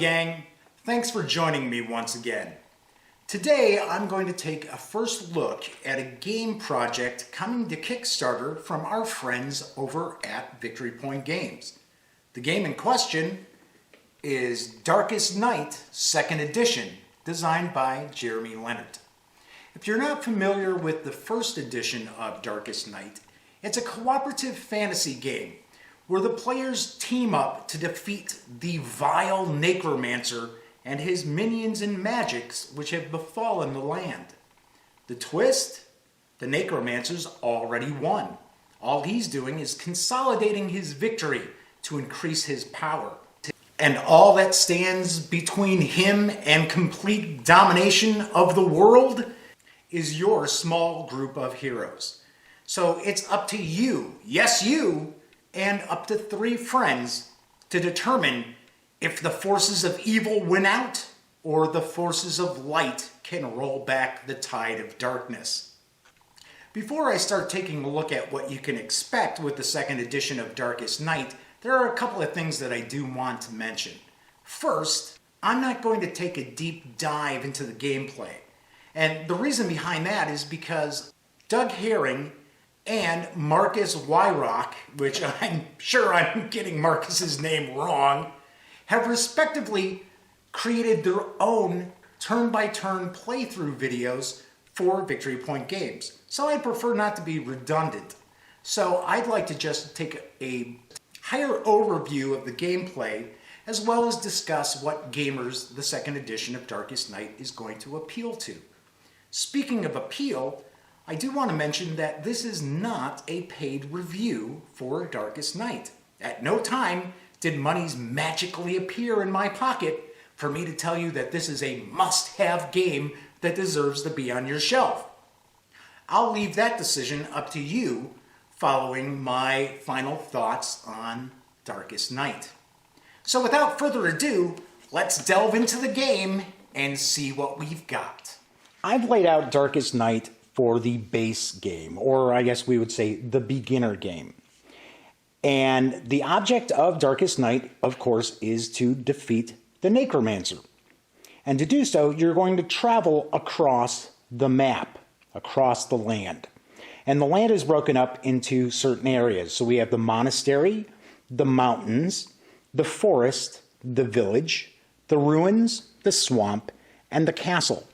gang. Thanks for joining me once again. Today I'm going to take a first look at a game project coming to Kickstarter from our friends over at Victory Point Games. The game in question is Darkest Night 2nd Edition, designed by Jeremy Leonard. If you're not familiar with the first edition of Darkest Night, it's a cooperative fantasy game where the players team up to defeat the vile Necromancer and his minions and magics which have befallen the land. The twist? The Necromancer's already won. All he's doing is consolidating his victory to increase his power. And all that stands between him and complete domination of the world is your small group of heroes. So it's up to you, yes you, and up to 3 friends to determine if the forces of evil win out or the forces of light can roll back the tide of darkness. Before I start taking a look at what you can expect with the 2nd edition of Darkest Night, there are a couple of things that I do want to mention. First, I'm not going to take a deep dive into the gameplay. And the reason behind that is because Doug Herring and Marcus Wyrock, which I'm sure I'm getting Marcus's name wrong, have respectively created their own turn-by-turn playthrough videos for Victory Point Games. So I prefer not to be redundant. So I'd like to just take a higher overview of the gameplay as well as discuss what gamers the 2nd edition of Darkest Night is going to appeal to. Speaking of appeal, I do want to mention that this is not a paid review for Darkest Night. At no time did monies magically appear in my pocket for me to tell you that this is a must-have game that deserves to be on your shelf. I'll leave that decision up to you following my final thoughts on Darkest Night. So without further ado, let's delve into the game and see what we've got. I've laid out Darkest Night for the base game, or I guess we would say the beginner game. And the object of Darkest Night, of course, is to defeat the Necromancer. And to do so, you're going to travel across the map, across the land. And the land is broken up into certain areas. So we have the monastery, the mountains, the forest, the village, the ruins, the swamp, and the castle.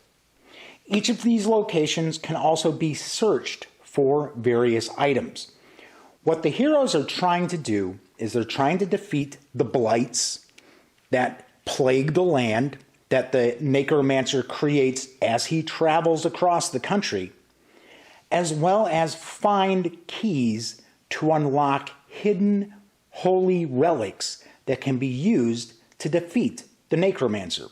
Each of these locations can also be searched for various items. What the heroes are trying to do is they're trying to defeat the Blights that plague the land, that the Necromancer creates as he travels across the country, as well as find keys to unlock hidden holy relics that can be used to defeat the Necromancer.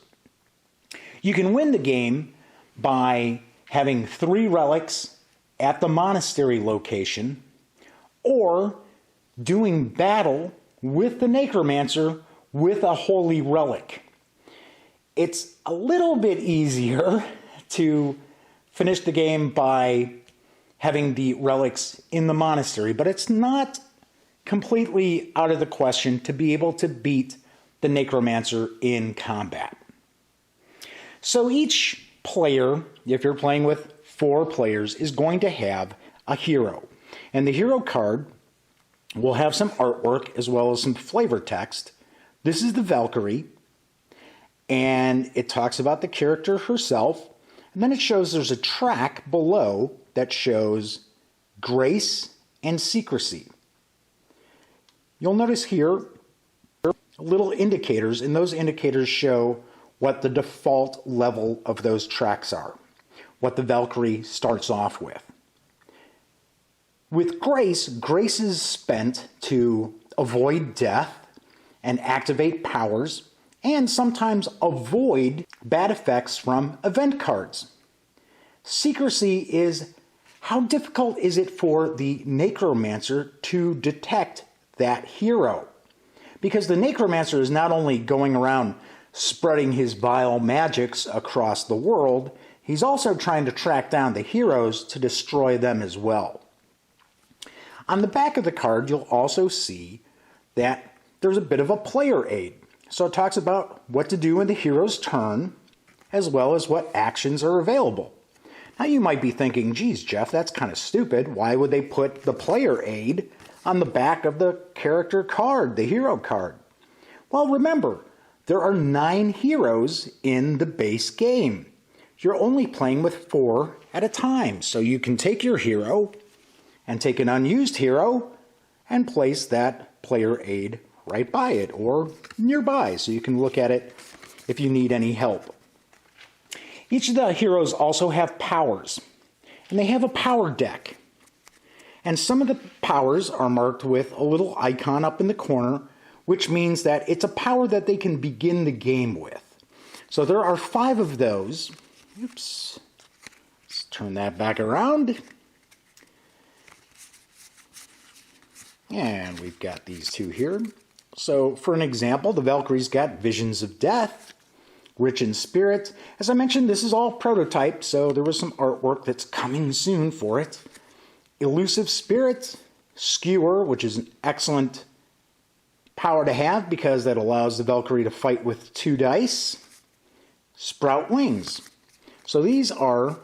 You can win the game by having 3 relics at the monastery location, or doing battle with the Necromancer with a holy relic. It's a little bit easier to finish the game by having the relics in the monastery, but it's not completely out of the question to be able to beat the Necromancer in combat. So each player, if you're playing with 4 players, is going to have a hero. And the hero card will have some artwork as well as some flavor text. This is the Valkyrie, and it talks about the character herself, and then it shows there's a track below that shows grace and secrecy. You'll notice here little indicators, and those indicators show what the default level of those tracks are, what the Valkyrie starts off with. With grace, grace is spent to avoid death and activate powers, and sometimes avoid bad effects from event cards. Secrecy is how difficult is it for the Necromancer to detect that hero? Because the Necromancer is not only going around spreading his vile magics across the world, he's also trying to track down the heroes to destroy them as well. On the back of the card, you'll also see that there's a bit of a player aid. So it talks about what to do in the hero's turn, as well as what actions are available. Now you might be thinking, geez, Jeff, that's kind of stupid. Why would they put the player aid on the back of the character card, the hero card? Well, remember, there are 9 heroes in the base game. You're only playing with 4 at a time, so you can take your hero and take an unused hero and place that player aid right by it or nearby so you can look at it if you need any help. Each of the heroes also have powers, and they have a power deck. And some of the powers are marked with a little icon up in the corner, which means that it's a power that they can begin the game with. So there are 5 of those. Oops. Let's turn that back around. And we've got these 2 here. So for an example, the Valkyrie's got Visions of Death, Rich in Spirit. As I mentioned, this is all prototype, so there was some artwork that's coming soon for it. Elusive Spirit, Skewer, which is an excellent power to have because that allows the Valkyrie to fight with 2 dice. Sprout Wings. So these are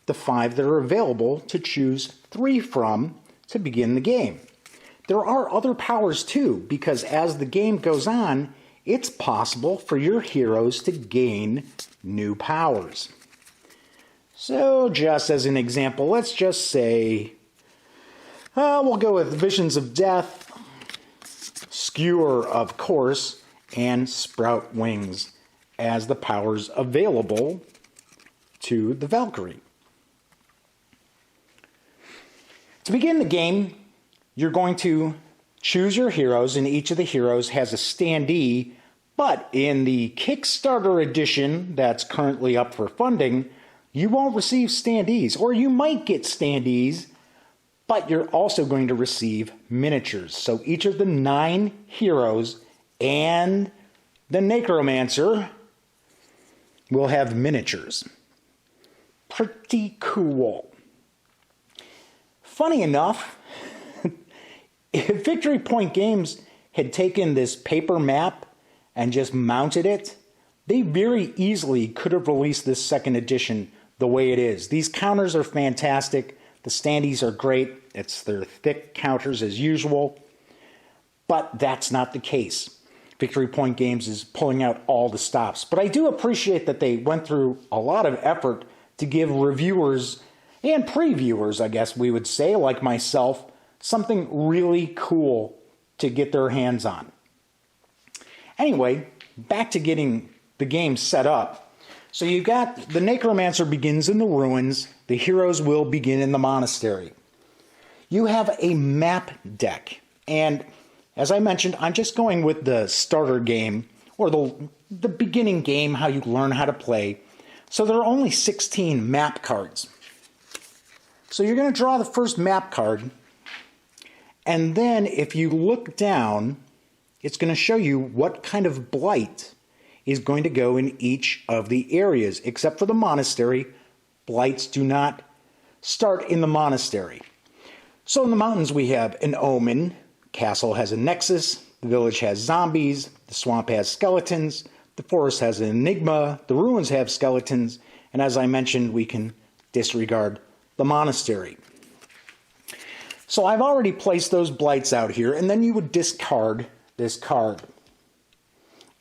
the 5 that are available to choose 3 from to begin the game. There are other powers too, because as the game goes on, it's possible for your heroes to gain new powers. So just as an example, let's just say, we'll go with Visions of Death, Skewer, of course, and Sprout Wings as the powers available to the Valkyrie. To begin the game, you're going to choose your heroes, and each of the heroes has a standee, but in the Kickstarter edition that's currently up for funding, you won't receive standees, or you might get standees, but you're also going to receive miniatures. So each of the 9 heroes and the Necromancer will have miniatures. Pretty cool. Funny enough, if Victory Point Games had taken this paper map and just mounted it, they very easily could have released this second edition the way it is. These counters are fantastic. The standees are great. It's their thick counters as usual. But that's not the case. Victory Point Games is pulling out all the stops. But I do appreciate that they went through a lot of effort to give reviewers and previewers, I guess we would say, like myself, something really cool to get their hands on. Anyway, back to getting the game set up. So you've got the Necromancer begins in the ruins. The heroes will begin in the monastery. You have a map deck. And as I mentioned, I'm just going with the starter game, or the beginning game, how you learn how to play. So there are only 16 map cards. So you're going to draw the first map card. And then if you look down, it's going to show you what kind of blight is going to go in each of the areas. Except for the monastery, blights do not start in the monastery. So in the mountains we have an omen, castle has a nexus, the village has zombies, the swamp has skeletons, the forest has an enigma, the ruins have skeletons, and as I mentioned, we can disregard the monastery. So I've already placed those blights out here, and then you would discard this card.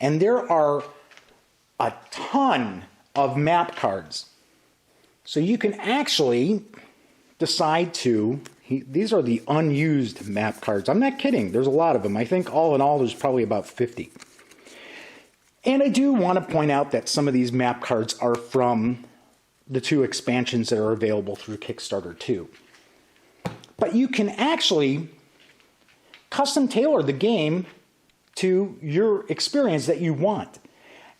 And there are a ton of map cards. So you can actually decide to, these are the unused map cards. I'm not kidding, there's a lot of them. I think all in all there's probably about 50. And I do want to point out that some of these map cards are from the 2 expansions that are available through Kickstarter too. But you can actually custom tailor the game to your experience that you want.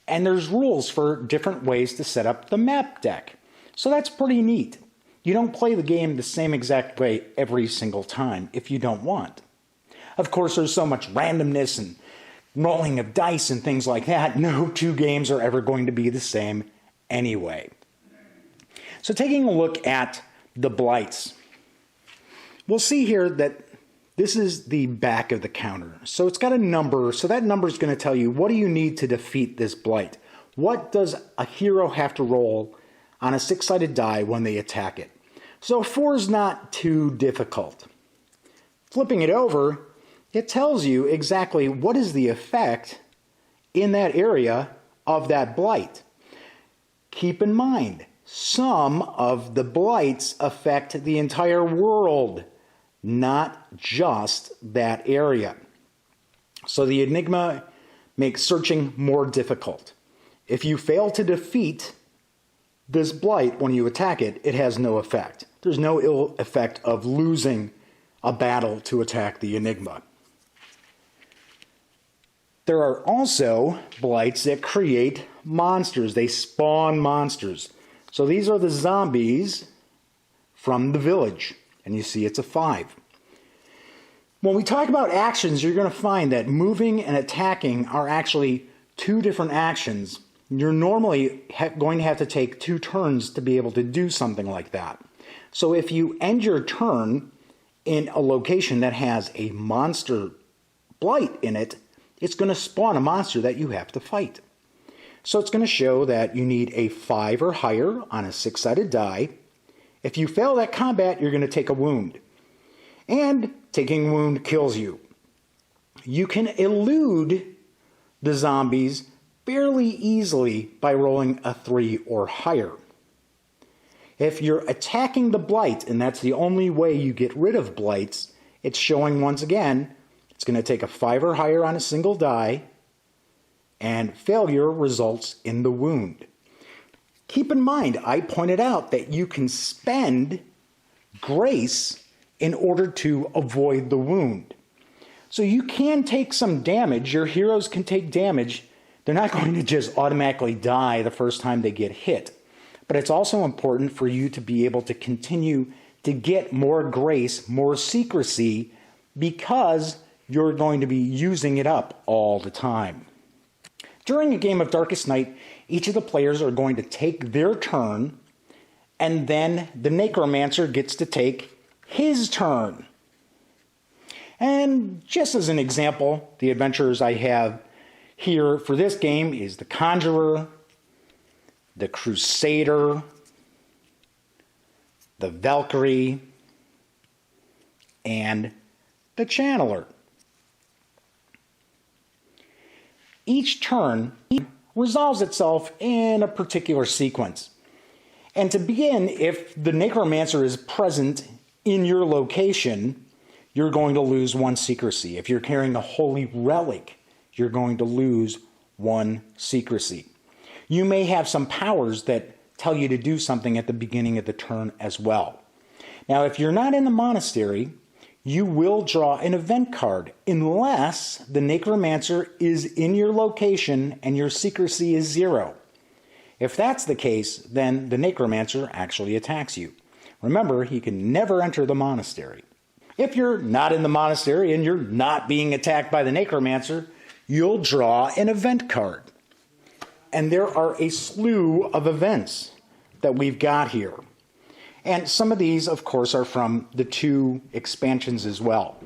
And there's rules for different ways to set up the map deck. So that's pretty neat. You don't play the game the same exact way every single time if you don't want. Of course, there's so much randomness and rolling of dice and things like that. No 2 games are ever going to be the same anyway. So taking a look at the Blights, we'll see here that This is the back of the counter. So it's got a number, so that number is going to tell you what do you need to defeat this blight. What does a hero have to roll on a 6-sided die when they attack it? So 4 is not too difficult. Flipping it over, it tells you exactly what is the effect in that area of that blight. Keep in mind, some of the blights affect the entire world, not just that area. So the enigma makes searching more difficult. If you fail to defeat this blight when you attack it, it has no effect. There's no ill effect of losing a battle to attack the enigma. There are also blights that create monsters. They spawn monsters. So these are the zombies from the village. And you see it's a 5. When we talk about actions, you're going to find that moving and attacking are actually 2 different actions. You're normally going to have to take 2 turns to be able to do something like that. So if you end your turn in a location that has a monster blight in it, it's going to spawn a monster that you have to fight. So it's going to show that you need a 5 or higher on a 6-sided die. If you fail that combat, you're going to take a wound. And taking a wound kills you. You can elude the zombies fairly easily by rolling a 3 or higher. If you're attacking the blight, and that's the only way you get rid of blights, it's showing once again, it's going to take a 5 or higher on a single die, and failure results in the wound. Keep in mind, I pointed out that you can spend grace in order to avoid the wound. So you can take some damage. Your heroes can take damage. They're not going to just automatically die the first time they get hit. But it's also important for you to be able to continue to get more grace, more secrecy, because you're going to be using it up all the time. During a game of Darkest Night, each of the players are going to take their turn, and then the Necromancer gets to take his turn. And just as an example, the adventurers I have here for this game is the Conjurer, the Crusader, the Valkyrie, and the Channeler. Each turn resolves itself in a particular sequence. And to begin, if the Necromancer is present in your location, you're going to lose 1 secrecy. If you're carrying a holy relic, you're going to lose 1 secrecy. You may have some powers that tell you to do something at the beginning of the turn as well. Now, if you're not in the monastery, you will draw an event card unless the Necromancer is in your location and your secrecy is 0. If that's the case, then the Necromancer actually attacks you. Remember, he can never enter the monastery. If you're not in the monastery and you're not being attacked by the Necromancer, you'll draw an event card. And there are a slew of events that we've got here. And some of these, of course, are from the 2 expansions as well.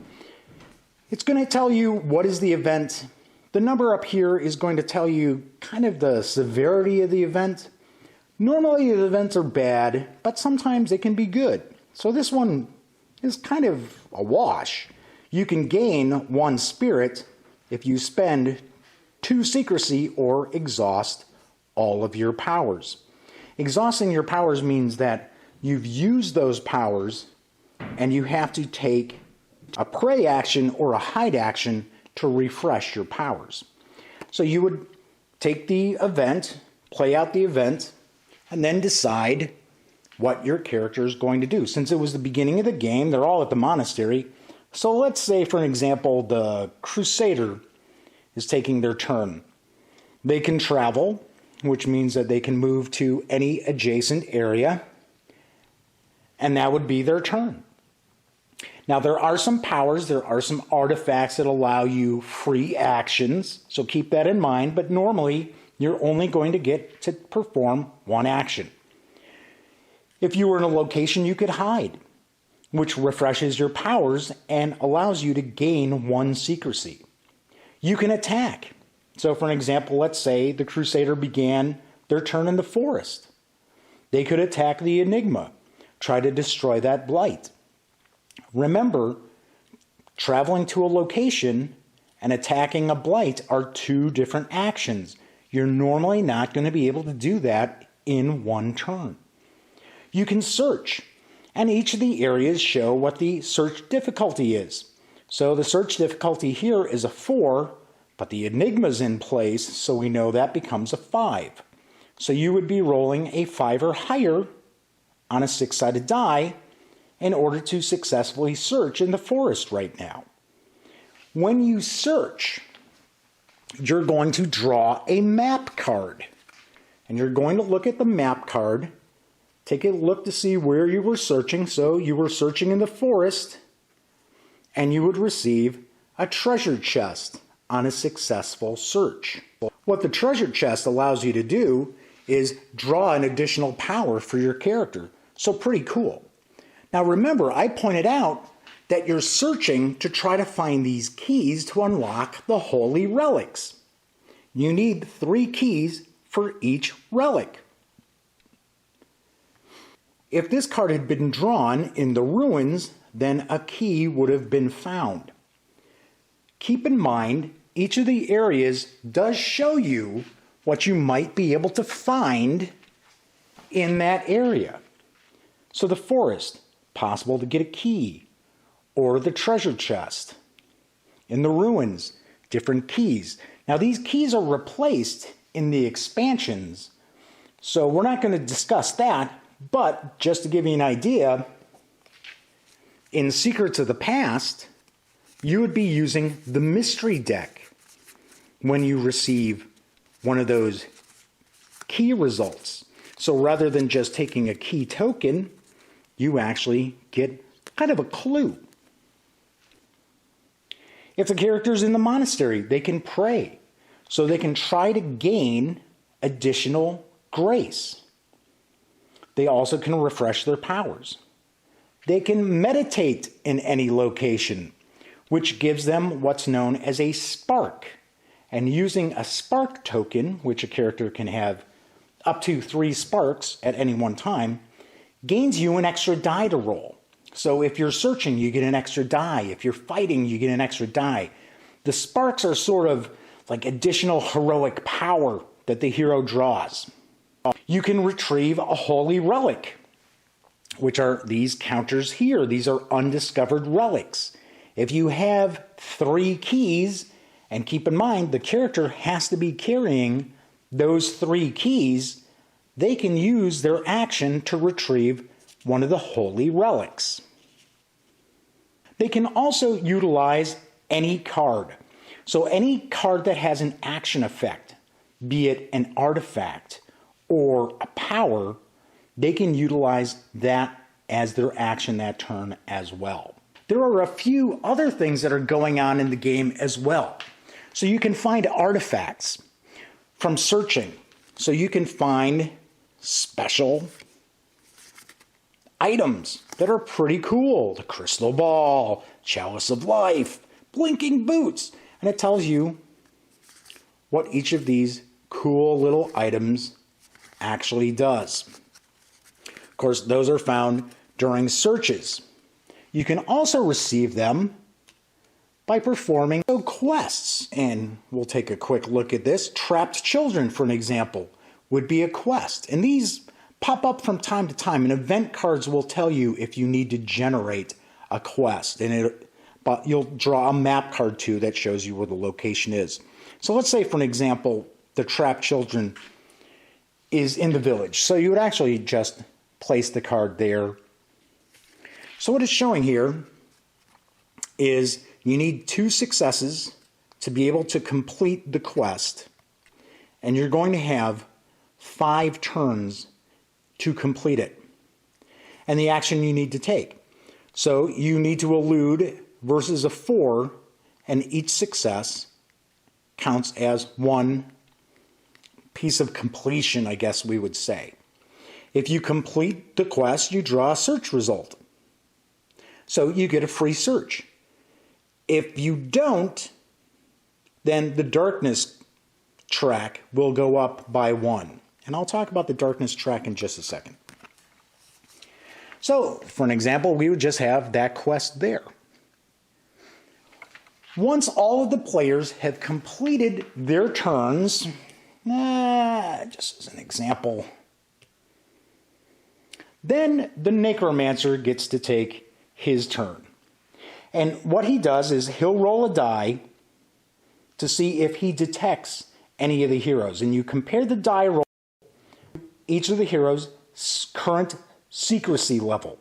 It's going to tell you what is the event. The number up here is going to tell you kind of the severity of the event. Normally the events are bad, but sometimes they can be good. So this one is kind of a wash. You can gain 1 spirit if you spend 2 secrecy or exhaust all of your powers. Exhausting your powers means that you've used those powers and you have to take a prey action or a hide action to refresh your powers. So you would take the event, play out the event, and then decide what your character is going to do. Since it was the beginning of the game, they're all at the monastery. So let's say, for an example, the Crusader is taking their turn. They can travel, which means that they can move to any adjacent area, and that would be their turn. Now, there are some powers, there are some artifacts that allow you free actions, so keep that in mind, but normally you're only going to get to perform 1 action. If you were in a location, you could hide. which refreshes your powers and allows you to gain 1 secrecy. You can attack. So for an example, let's say the Crusader began their turn in the forest. They could attack the Enigma, try to destroy that Blight. Remember, traveling to a location and attacking a Blight are 2 different actions. You're normally not going to be able to do that in 1 turn. You can search, and each of the areas show what the search difficulty is. So the search difficulty here is a 4, but the Enigma's in place, so we know that becomes a 5. So you would be rolling a 5 or higher on a 6-sided die in order to successfully search in the forest right now. When you search, you're going to draw a map card. And you're going to look at the map card, take a look to see where you were searching. So you were searching in the forest, and you would receive a treasure chest on a successful search. What the treasure chest allows you to do is draw an additional power for your character. So pretty cool. Now remember, I pointed out that you're searching to try to find these keys to unlock the holy relics. You need 3 keys for each relic. If this card had been drawn in the ruins, then a key would have been found. Keep in mind, each of the areas does show you what you might be able to find in that area. So the forest, possible to get a key, or the treasure chest. In the ruins, different keys. Now these keys are replaced in the expansions, so we're not going to discuss that, but just to give you an idea, in Secrets of the Past, you would be using the mystery deck when you receive one of those key results. So rather than just taking a key token, you actually get kind of a clue. If the character's in the monastery, they can pray. So they can try to gain additional grace. They also can refresh their powers. They can meditate in any location, which gives them what's known as a spark. And using a spark token, which a character can have up to 3 sparks at any one time, gains you an extra die to roll. So if you're searching, you get an extra die. If you're fighting, you get an extra die. The sparks are sort of like additional heroic power that the hero draws. You can retrieve a holy relic, which are these counters here. These are undiscovered relics. If you have 3 keys, and keep in mind the character has to be carrying those 3 keys, they can use their action to retrieve one of the holy relics. They can also utilize any card. So any card that has an action effect, be it an artifact or a power, they can utilize that as their action that turn as well. There are a few other things that are going on in the game as well. So you can find artifacts from searching. So you can find special items that are pretty cool. The crystal ball, chalice of life, blinking boots. And it tells you what each of these cool little items actually does. Of course, those are found during searches. You can also receive them by performing quests. And we'll take a quick look at this. Trapped children, for an example, would be a quest. And these pop up from time to time, and event cards will tell you if you need to generate a quest. But you'll draw a map card too that shows you where the location is. So let's say, for an example, the trapped children is in the village. So you would actually just place the card there. So what it's showing here is you need 2 successes to be able to complete the quest. And you're going to have 5 turns to complete it. And the action you need to take. So you need to elude versus a 4, and each success counts as 1 piece of completion, I guess we would say. If you complete the quest, you draw a search result. So you get a free search. If you don't, then the darkness track will go up by 1. And I'll talk about the darkness track in just a second. So, for an example, we would just have that quest there. Once all of the players have completed their turns, just as an example, then the Necromancer gets to take his turn. And what he does is he'll roll a die to see if he detects any of the heroes. And you compare the die roll to each of the heroes' current secrecy level.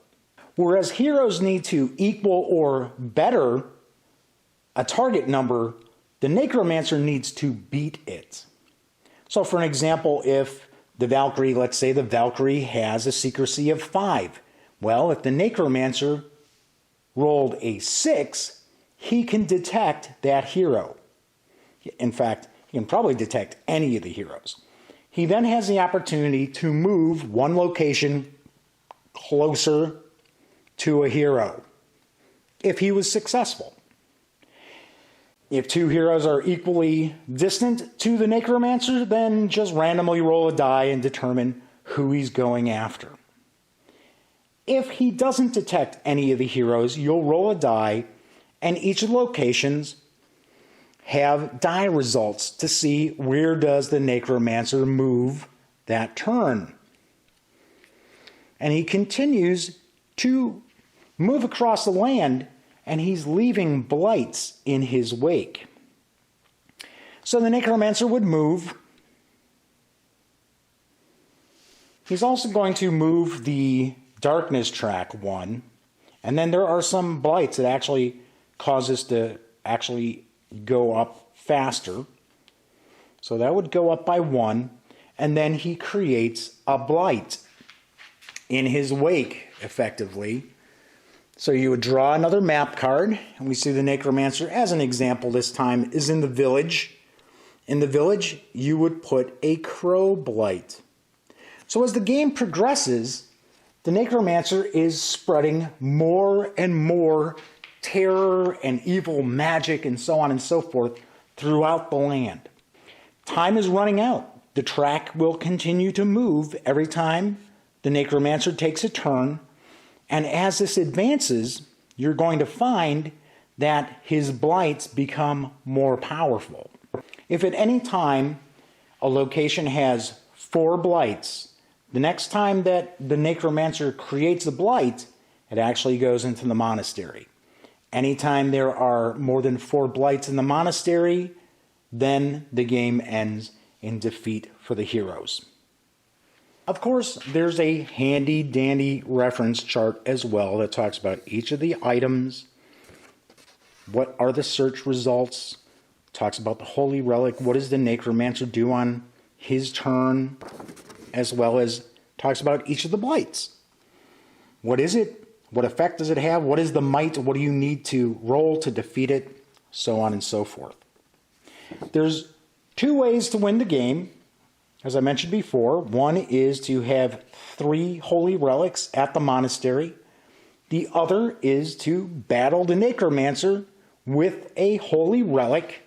Whereas heroes need to equal or better a target number, the Necromancer needs to beat it. So for an example, if the Valkyrie, let's say the Valkyrie has a secrecy of 5. Well, if the Necromancer rolled a 6, he can detect that hero. In fact, he can probably detect any of the heroes. He then has the opportunity to move one location closer to a hero if he was successful. If 2 heroes are equally distant to the Necromancer, then just randomly roll a die and determine who he's going after. If he doesn't detect any of the heroes, you'll roll a die, and each of the locations have die results to see where does the Necromancer move that turn. And he continues to move across the land, and he's leaving blights in his wake. So the Necromancer would move. He's also going to move the darkness track 1, and then there are some blights that actually cause us to actually go up faster. So that would go up by 1, and then he creates a blight in his wake, effectively. So you would draw another map card, and we see the Necromancer, as an example this time, is in the village. In the village, you would put a crow blight. So as the game progresses, the Necromancer is spreading more and more terror and evil magic and so on and so forth throughout the land. Time is running out. The track will continue to move every time the Necromancer takes a turn, and as this advances, you're going to find that his blights become more powerful. If at any time a location has 4 blights, the next time that the Necromancer creates a blight, it actually goes into the monastery. Anytime there are more than 4 blights in the monastery, then the game ends in defeat for the heroes. Of course, there's a handy-dandy reference chart as well that talks about each of the items, what are the search results, talks about the holy relic, what does the Necromancer do on his turn, as well as talks about each of the blights. What is it? What effect does it have? What is the might? What do you need to roll to defeat it? So on and so forth. There's 2 ways to win the game, as I mentioned before. One is to have 3 holy relics at the monastery. The other is to battle the Necromancer with a holy relic.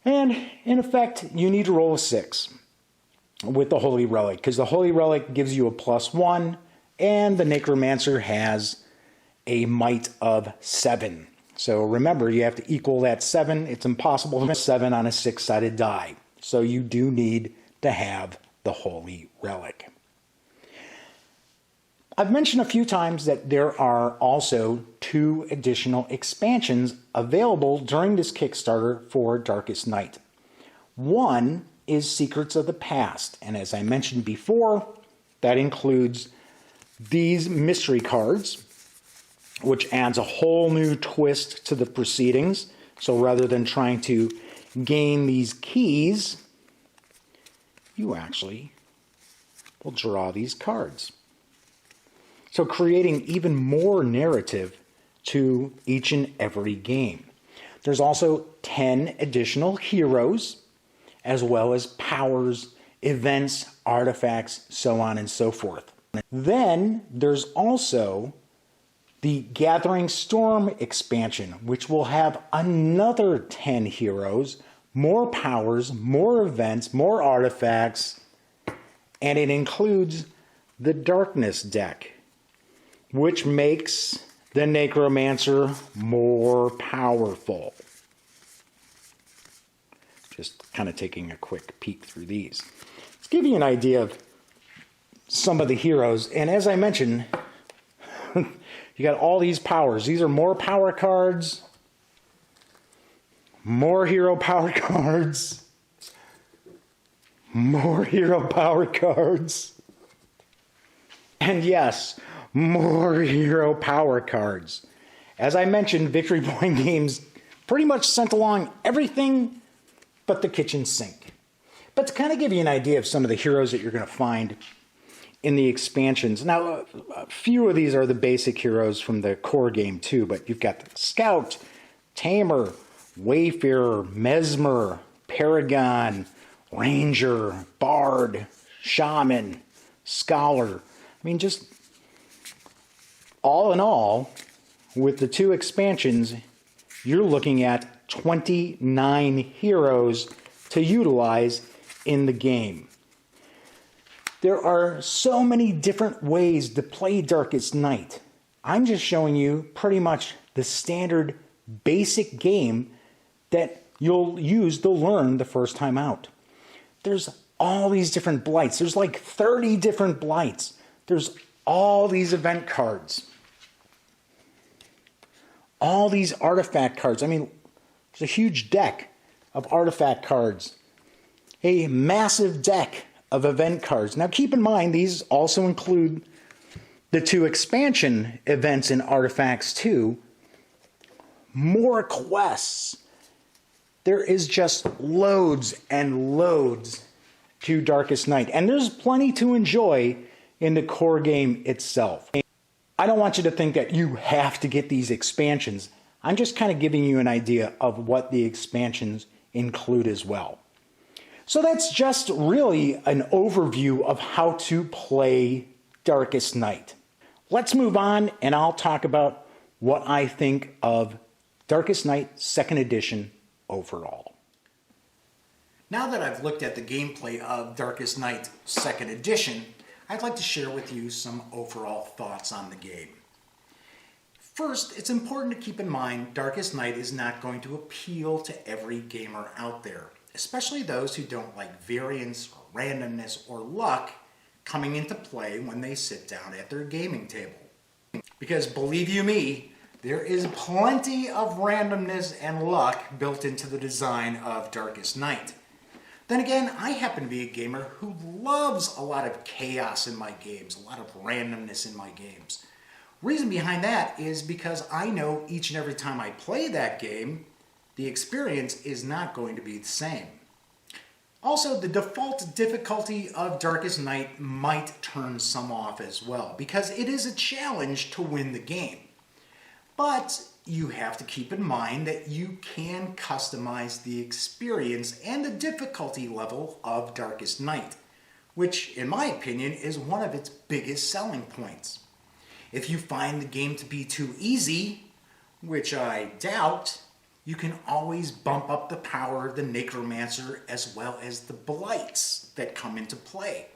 And in effect, you need to roll a 6 with the holy relic, because the holy relic gives you a +1, and the Necromancer has a might of 7. So remember, you have to equal that 7. It's impossible to miss 7 on a 6-sided die. So you do need to have the holy relic. I've mentioned a few times that there are also 2 additional expansions available during this Kickstarter for Darkest Night. One is Secrets of the Past, and as I mentioned before, that includes these mystery cards, which adds a whole new twist to the proceedings. So rather than trying to gain these keys, you actually will draw these cards. So creating even more narrative to each and every game. There's also 10 additional heroes, as well as powers, events, artifacts, so on and so forth. Then there's also the Gathering Storm expansion, which will have another 10 heroes, more powers, more events, more artifacts, and it includes the Darkness deck, which makes the Necromancer more powerful. Just kind of taking a quick peek through these. Let's give you an idea of some of the heroes. And as I mentioned, you got all these powers. These are more power cards, more hero power cards, more hero power cards, and yes, more hero power cards. As I mentioned, Victory Point Games pretty much sent along everything but the kitchen sink. But to kind of give you an idea of some of the heroes that you're going to find in the expansions. Now, a few of these are the basic heroes from the core game too, but you've got the Scout, Tamer, Wayfarer, Mesmer, Paragon, Ranger, Bard, Shaman, Scholar. I mean, just all in all, with the 2 expansions, you're looking at 29 heroes to utilize in the game. There are so many different ways to play Darkest Night. I'm just showing you pretty much the standard basic game that you'll use to learn the first time out. There's all these different Blights. There's like 30 different Blights. There's all these event cards. All these artifact cards. I mean, there's a huge deck of artifact cards. A massive deck of event cards. Now keep in mind, these also include the 2 expansion events and artifacts too. More quests. There is just loads and loads to Darkest Night. And there's plenty to enjoy in the core game itself. I don't want you to think that you have to get these expansions. I'm just kind of giving you an idea of what the expansions include as well. So that's just really an overview of how to play Darkest Night. Let's move on and I'll talk about what I think of Darkest Night 2nd Edition overall. Now that I've looked at the gameplay of Darkest Night 2nd Edition, I'd like to share with you some overall thoughts on the game. First, it's important to keep in mind Darkest Night is not going to appeal to every gamer out there, especially those who don't like variance, or randomness, or luck coming into play when they sit down at their gaming table. Because believe you me, there is plenty of randomness and luck built into the design of Darkest Night. Then again, I happen to be a gamer who loves a lot of chaos in my games, a lot of randomness in my games. Reason behind that is because I know each and every time I play that game, the experience is not going to be the same. Also, the default difficulty of Darkest Night might turn some off as well, because it is a challenge to win the game. But you have to keep in mind that you can customize the experience and the difficulty level of Darkest Night, which, in my opinion, is one of its biggest selling points. If you find the game to be too easy, which I doubt, you can always bump up the power of the Necromancer as well as the Blights that come into play.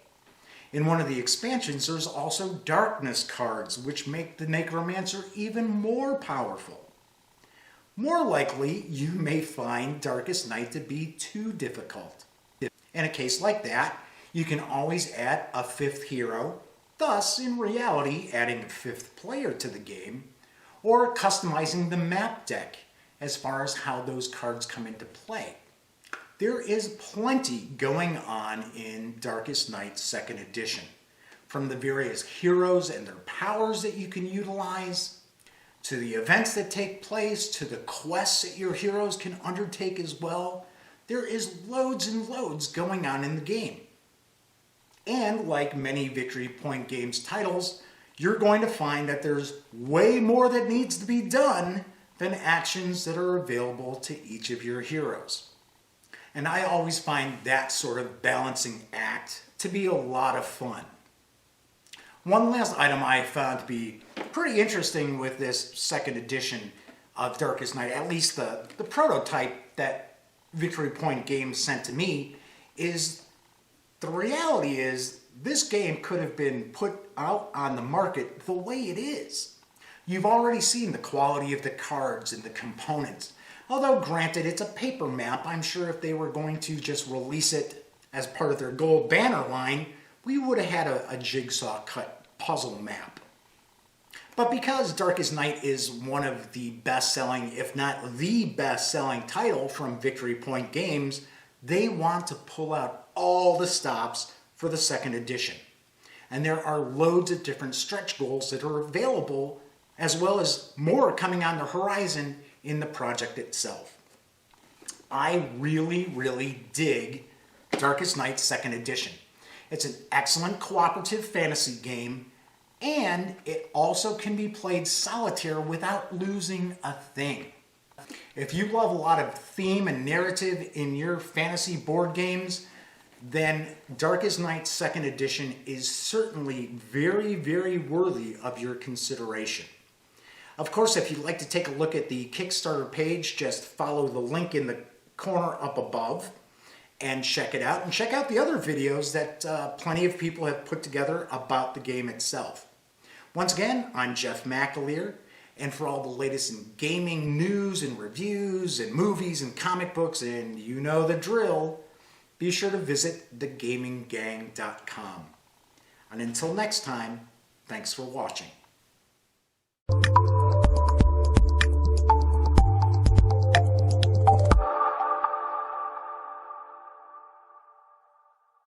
In one of the expansions, there's also darkness cards, which make the Necromancer even more powerful. More likely, you may find Darkest Night to be too difficult. In a case like that, you can always add a 5th hero, thus, in reality, adding a 5th player to the game, or customizing the map deck as far as how those cards come into play. There is plenty going on in Darkest Night 2nd Edition, from the various heroes and their powers that you can utilize, to the events that take place, to the quests that your heroes can undertake as well. There is loads and loads going on in the game. And like many Victory Point Games titles, you're going to find that there's way more that needs to be done than actions that are available to each of your heroes. And I always find that sort of balancing act to be a lot of fun. One last item I found to be pretty interesting with this second edition of Darkest Night, at least the prototype that Victory Point Games sent to me, is the reality is this game could have been put out on the market the way it is. You've already seen the quality of the cards and the components. Although granted, it's a paper map, I'm sure if they were going to just release it as part of their gold banner line, we would have had a jigsaw cut puzzle map. But because Darkest Night is one of the best-selling, if not the best-selling title from Victory Point Games, they want to pull out all the stops for the second edition. And there are loads of different stretch goals that are available, as well as more coming on the horizon in the project itself. I really dig Darkest Night second edition. It's an excellent cooperative fantasy game, and it also can be played solitaire without losing a thing. If you love a lot of theme and narrative in your fantasy board games, then Darkest Night second edition is certainly very worthy of your consideration. Of course, if you'd like to take a look at the Kickstarter page, just follow the link in the corner up above and check it out. And check out the other videos that plenty of people have put together about the game itself. Once again, I'm Jeff McAleer, and for all the latest in gaming news and reviews and movies and comic books, and you know the drill, be sure to visit thegaminggang.com. And until next time, thanks for watching.